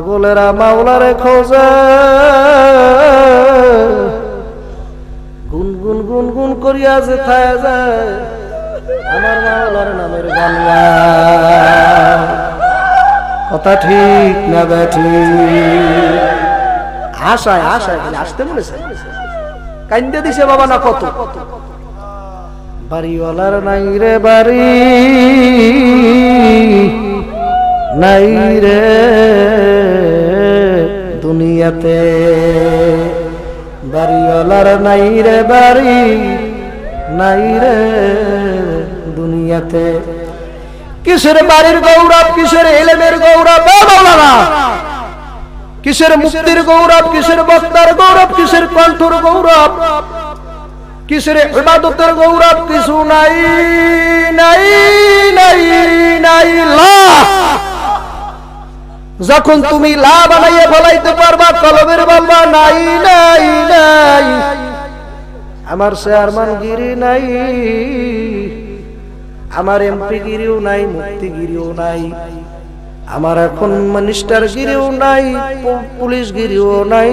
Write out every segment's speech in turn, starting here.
পাগলেরা মাওলারে খোঁজে গুনগুন গুনগুন করিয়া যেথায় যায় আমার মাওলার নামের গান গায়। কথা ঠিক না বেঠিক? আশায় আশায় আসতে বলেছে, কাইন্দে দিছে বাবা না কত। বাড়িওয়ালার নাই রে বাড়ি, নাই রে দুনিয়াতে, বাড়িওয়ালার নাই রে বাড়ি, নাই রে দুনিয়াতে। কিসের বাড়ির গৌরব, কিসের এলেমের গৌরব বাবা, কিসের মুক্তির গৌরব, কিসের বক্তার গৌরব, কিসের কণ্ঠর গৌরব, কিসের ইবাদতের গৌরব, কিছু নাই নাই নাই নাই। যখন তুমি লা বানাইয়া ফলাইতে পারবা কলবের বলবা নাই নাই নাই। আমার চেয়ারম্যান গিরি নাই, আমার এমপি গিরিও নাই, মুক্তি গিরিও নাই, আমার এখন মিনিস্টার গিরিও নাই, পুলিশ গিরিও নাই।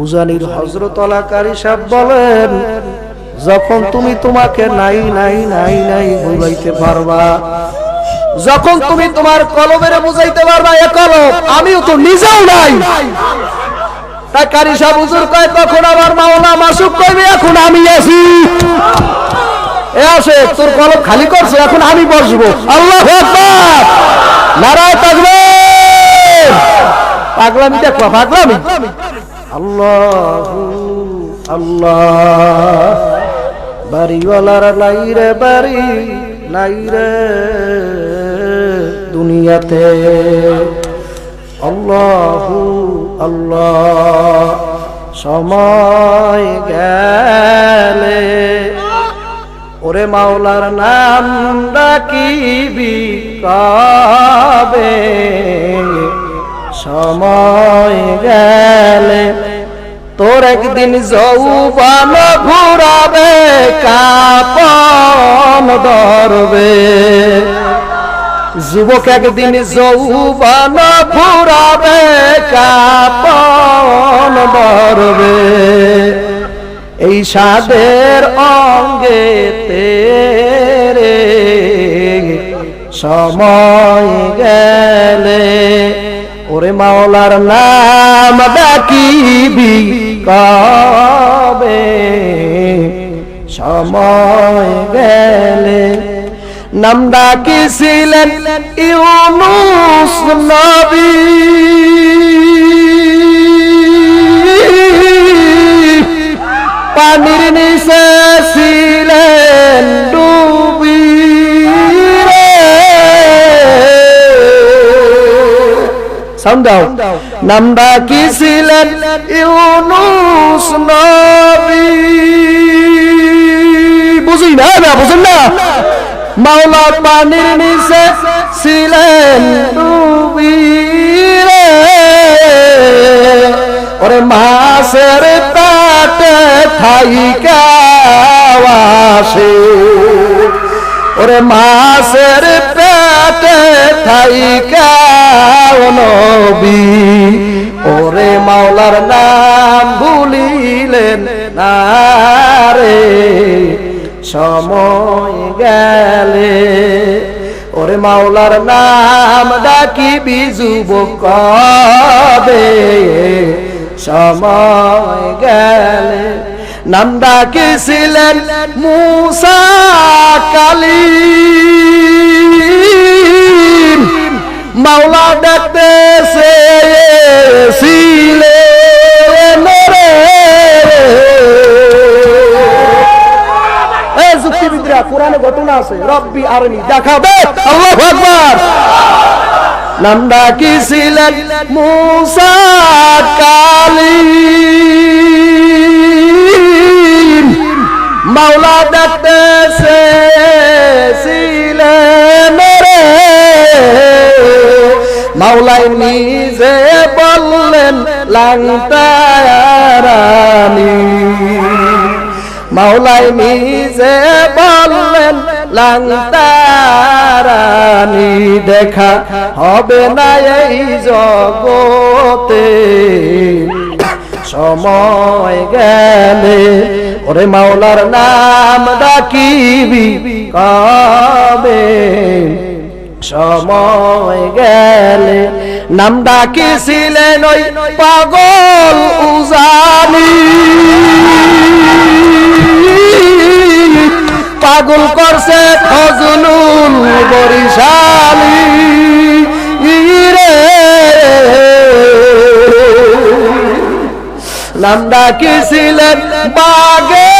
উজানির হযরত আলাকারী সাহেব বলেন, যখন তুমি তোমাকে নাই নাই নাই নাই বুঝাইতে পারবা, যখন তুমি তোমার কলবের বুঝাইতে পারবা এ কলব আমিও তো নিজেও নাই, তাই কারি সাহেব হুজুর কয় তখন আমার মাওলা মাসুক কইবে এখন আমি আছি। এ আসে তোর কলব খালি করছে, এখন আমি বসবো। আল্লাহু আকবার, নারায়ে তাকবীর। পাগলামি দেখো, পাগলামি। আল্লাহু আল্লাহ, বাড়িওয়ালার নাই রে বাড়ি, নাই রে দুনিয়াতে। আল্লাহু আল্লাহ, সময় গেলে ওরে মাওলার নাম ডাকিবি কবে, সময় গেলে তোর একদিন যৌবন ঘুরাবে, কাপন ধরবে। যুবক একদিন যৌবন ঘুরাবে, কাপন ধরবে। এই সাদের অঙ্গে তেরে সময় গেলে ওরে মাওলার নাম ডাকিবি কবে, সময় গেলে। নাম ডাকিছিলেন ইউনূস নবী, পানির নিচে ছিলেন ডুবি রে। সাউন্ড দাও। নাম ডাকিছিলেন ইউনূস নবী, বুঝি না বুঝুন না। মাওলা পানির নিচে ছিলেন ডুবি রে, ওরে মাছের পেটে থাইকা আসে, ওরে মাছের পেটে থাইকা নবী, ওরে মাওলার নাম ভুলিলেন না রে, সময় গেলে ওরে মাওলার নাম ডাকিবি যুবক কবে, সময় গেলে। নাম ডাকিছিলেন মূসা কালীম, মাওলা ডাকতেছে ছিলেন রে। যুক্তিবিদরা কোরআনে ঘটনা আছে, রব্বি আরনি দেখাবে। আল্লাহু আকবার। নাম ডাকিছিলেন মূসা কালীম, মাওলা ডাকতেছে ছিলেন রে। মাওলাই নিজে বললেন লাংতারানি, মাওলাই নিজে বললেন লাংতারানি। রানী দেখা হবে না এই জগতে সময় গেলে ওরে মাওলার নাম ডাকিবি কবে সময় গেলে নাম ডাকিছিলেন ওই পাগল উজানি পাগল করছে ফজলুল বরিশালী রে নাম ডাকিছিলেন বাগে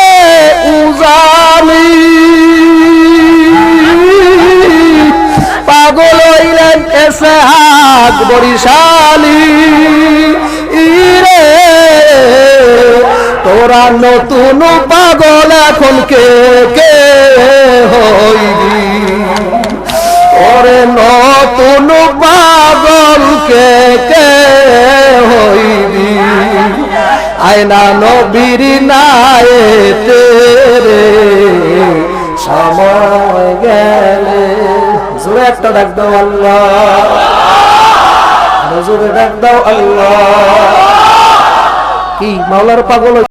উজানি পাগল হইলেন এসহাক বরিশালী রে তোরা নতুন পাগল এখন কে কে হইবি ওরে নতুন পাগল কে কে হইবি আয়না নবীর নায়েতে রে সময় গেলে জোরে একটা ডাক দাও আল্লাহ জোরে ডাক দাও আল্লাহ কি মাওলার পাগল